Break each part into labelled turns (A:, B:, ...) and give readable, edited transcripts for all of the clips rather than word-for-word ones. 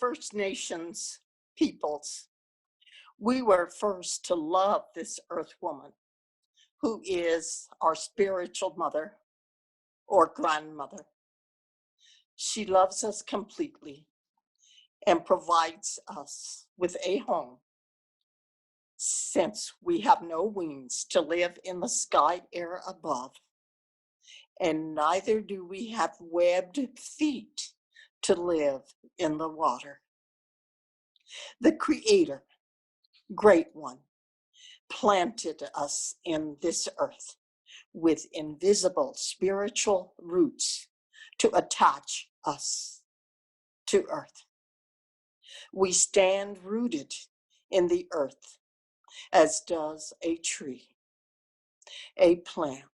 A: First Nations peoples, we were first to love this earth woman, who is our spiritual mother or grandmother. She loves us completely and provides us with a home, since we have no wings to live in the sky air above, and neither do we have webbed feet to live in the water. The Creator, Great One, planted us in this earth with invisible spiritual roots to attach us to earth. We stand rooted in the earth, as does a tree, a plant,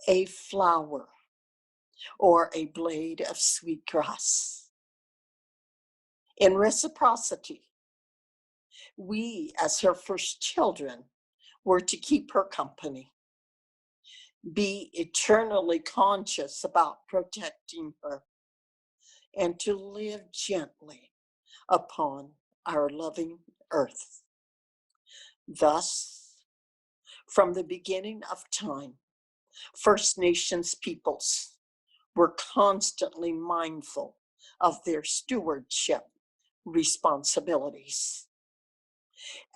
A: a flower, or a blade of sweet grass. In reciprocity, we, as her first children, were to keep her company, be eternally conscious about protecting her, and to live gently upon our loving earth. Thus, from the beginning of time, First Nations peoples were constantly mindful of their stewardship responsibilities.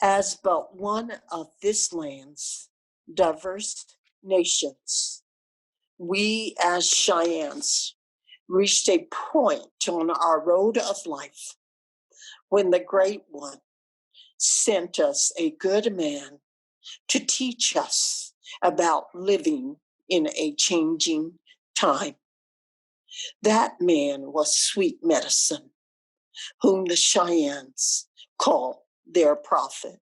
A: As but one of this land's diverse nations, we as Cheyennes reached a point on our road of life when the Great One sent us a good man to teach us about living in a changing time. That man was Sweet Medicine, whom the Cheyennes call their prophet.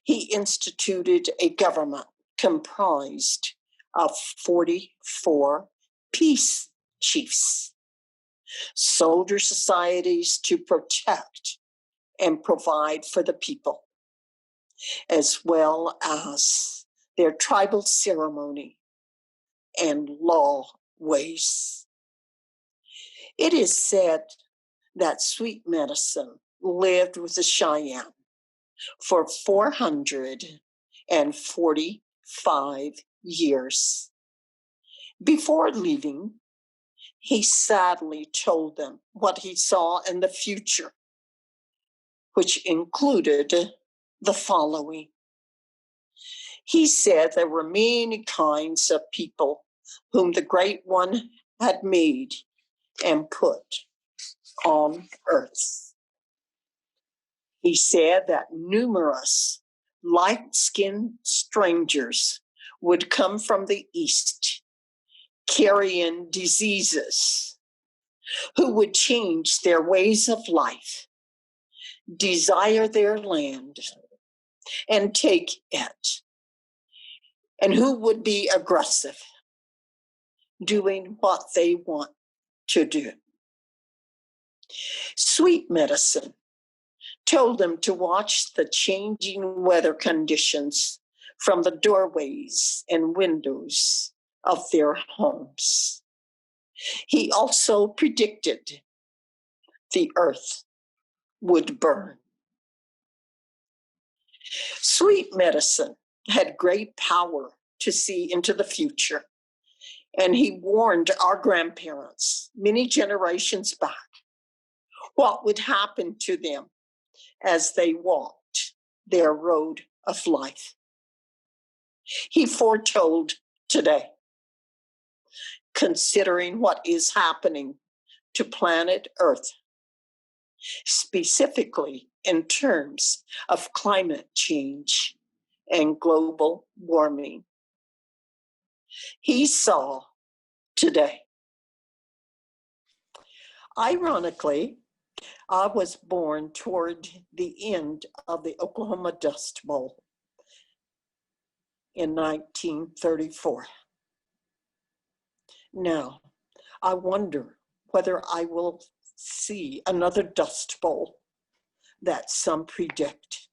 A: He instituted a government comprised of 44 peace chiefs, soldier societies to protect and provide for the people, as well as their tribal ceremony and law ways. It is said that Sweet Medicine lived with the Cheyenne for 445 years. Before leaving, he sadly told them what he saw in the future, which included the following. He said there were many kinds of people whom the Great One had made and put on earth. He said that numerous light-skinned strangers would come from the east, carrying diseases, who would change their ways of life, desire their land, and take it, and who would be aggressive, doing what they want to do. Sweet Medicine told them to watch the changing weather conditions from the doorways and windows of their homes. He also predicted the earth would burn. Sweet Medicine had great power to see into the future, and he warned our grandparents many generations back what would happen to them as they walked their road of life. He foretold today, considering what is happening to planet Earth, specifically in terms of climate change and global warming. He saw today. Ironically, I was born toward the end of the Oklahoma Dust Bowl in 1934. Now, I wonder whether I will see another Dust Bowl that some predict,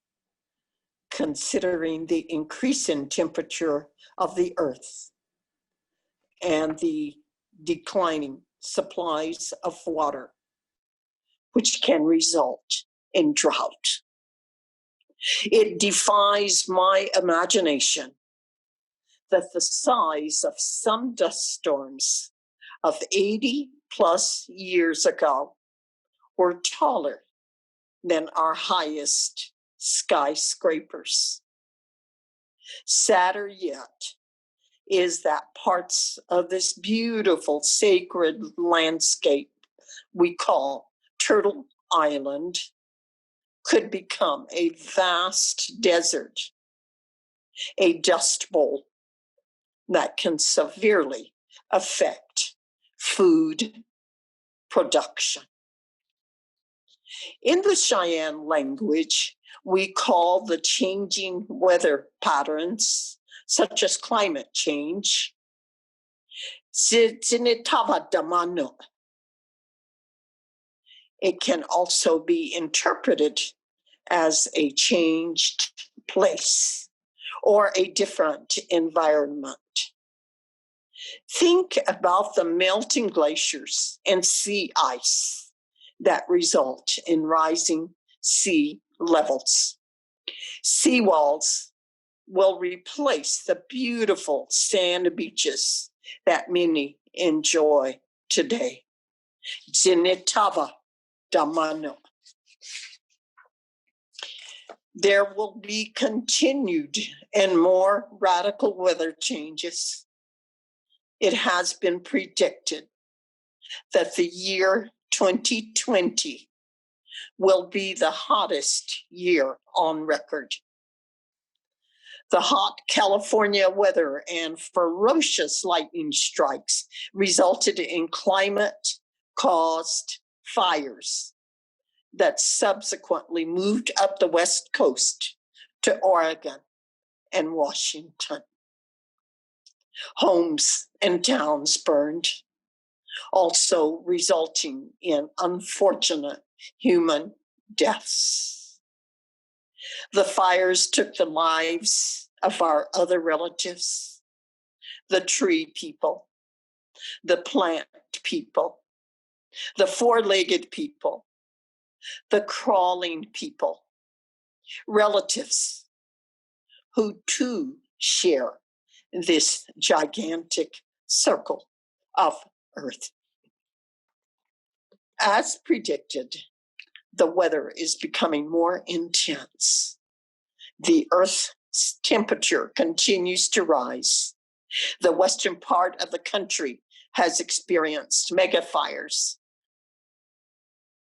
A: considering the increase in temperature of the earth and the declining supplies of water which can result in drought. It defies my imagination that the size of some dust storms of 80 plus years ago were taller than our highest skyscrapers. Sadder yet is that parts of this beautiful sacred landscape we call Turtle Island could become a vast desert, a dust bowl that can severely affect food production. In the Cheyenne language, we call the changing weather patterns, such as climate change, Zinitava Damano. It can also be interpreted as a changed place or a different environment. Think about the melting glaciers and sea ice that result in rising sea levels. Seawalls will replace the beautiful sand beaches that many enjoy today. Zinitava Damano. There will be continued and more radical weather changes. It has been predicted that the year 2020 will be the hottest year on record. The hot California weather and ferocious lightning strikes resulted in climate-caused fires that subsequently moved up the West Coast to Oregon and Washington. Homes and towns burned, also resulting in unfortunate human deaths. The fires took the lives of our other relatives, the tree people, the plant people, the four-legged people, the crawling people, relatives who too share this gigantic circle of Earth. As predicted, the weather is becoming more intense. The Earth's temperature continues to rise. The western part of the country has experienced mega fires.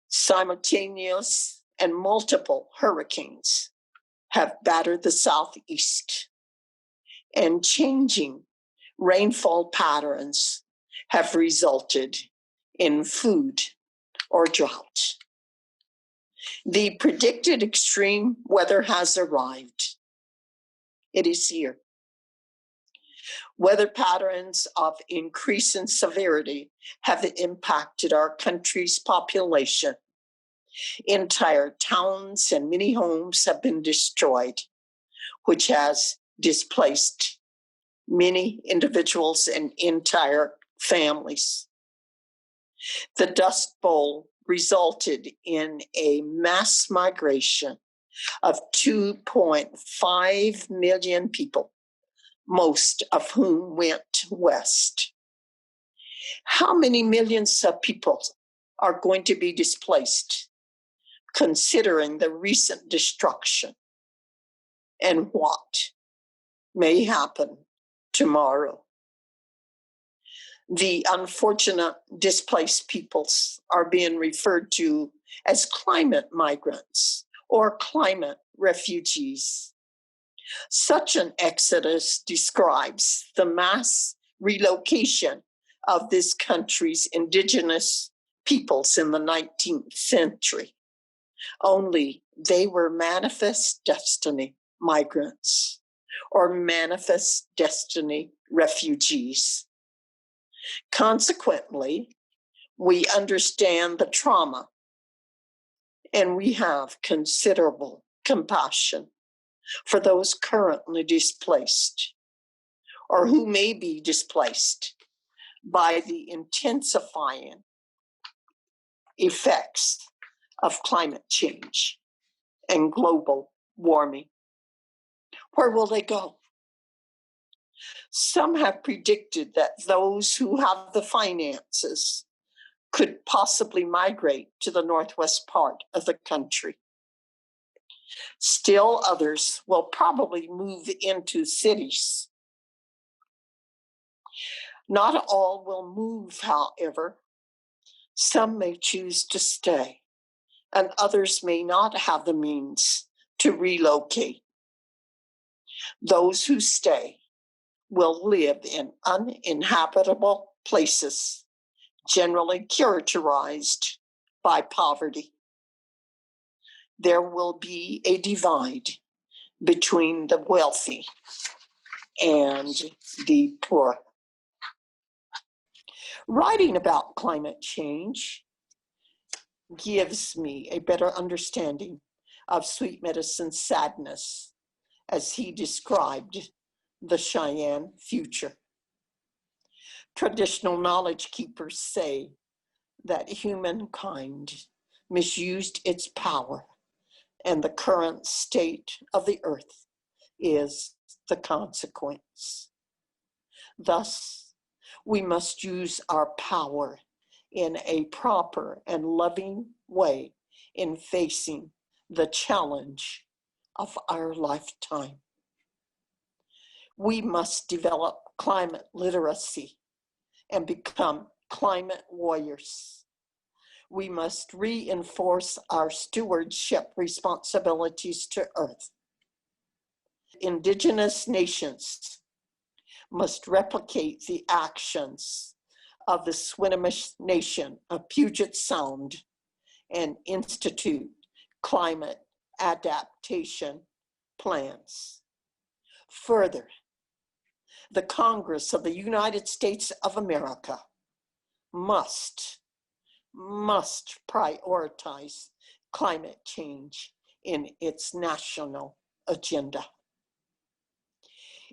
A: Simultaneous and multiple hurricanes have battered the southeast, and changing rainfall patterns have resulted in food or drought. The predicted extreme weather has arrived. It is here. Weather patterns of increasing severity have impacted our country's population. Entire towns and many homes have been destroyed, which has displaced many individuals and entire families. The Dust Bowl resulted in a mass migration of 2.5 million people, most of whom went west. How many millions of people are going to be displaced, considering the recent destruction and what may happen tomorrow? The unfortunate displaced peoples are being referred to as climate migrants or climate refugees. Such an exodus describes the mass relocation of this country's indigenous peoples in the 19th century. Only they were manifest destiny migrants or manifest destiny refugees. Consequently, we understand the trauma and we have considerable compassion for those currently displaced or who may be displaced by the intensifying effects of climate change and global warming. Where will they go? Some have predicted that those who have the finances could possibly migrate to the northwest part of the country. Still others will probably move into cities. Not all will move, however. Some may choose to stay, and others may not have the means to relocate. Those who stay will live in uninhabitable places, generally characterized by poverty. There will be a divide between the wealthy and the poor. Writing about climate change gives me a better understanding of Sweet Medicine's sadness as he described the Cheyenne future. Traditional knowledge keepers say that humankind misused its power, and the current state of the earth is the consequence. Thus, we must use our power in a proper and loving way in facing the challenge of our lifetime. We must develop climate literacy and become climate warriors. We must reinforce our stewardship responsibilities to Earth. Indigenous nations must replicate the actions of the Swinomish Nation of Puget Sound and institute climate adaptation plans. Further, the Congress of the United States of America must prioritize climate change in its national agenda.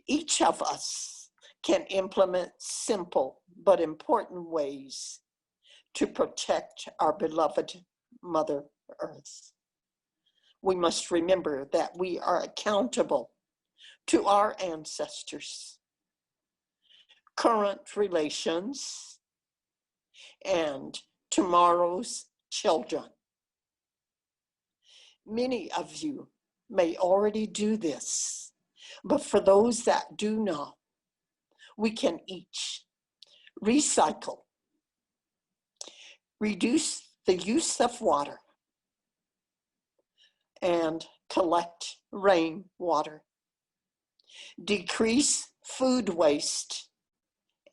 A: Each of us can implement simple but important ways to protect our beloved Mother Earth. We must remember that we are accountable to our ancestors, current relations, and tomorrow's children. Many of you may already do this, but for those that do not, we can each recycle, reduce the use of water, and collect rainwater, decrease food waste,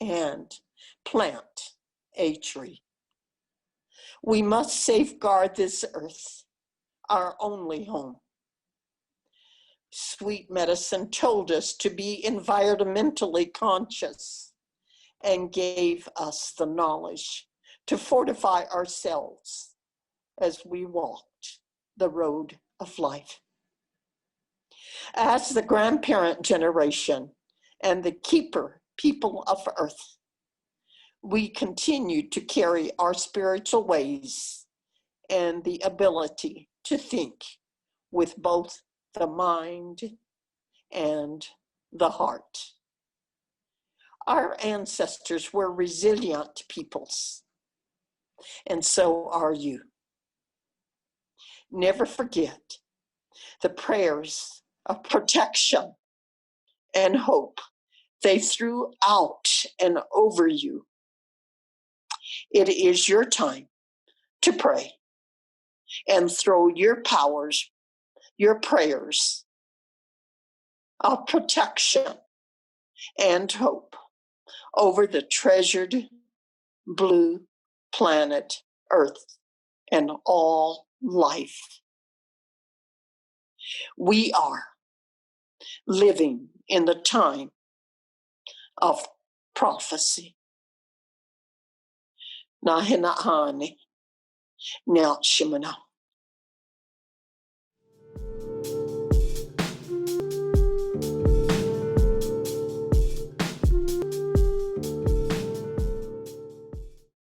A: and plant a tree. We must safeguard this earth, our only home. Sweet Medicine told us to be environmentally conscious and gave us the knowledge to fortify ourselves as we walked the road of life. As the grandparent generation and the keeper people of Earth, we continue to carry our spiritual ways and the ability to think with both the mind and the heart. Our ancestors were resilient peoples, and so are you. Never forget the prayers of protection and hope they threw out and over you. It is your time to pray and throw your powers, your prayers of protection and hope over the treasured blue planet Earth and all life. We are living in the time of prophecy. Nahina'ani, now Shimana.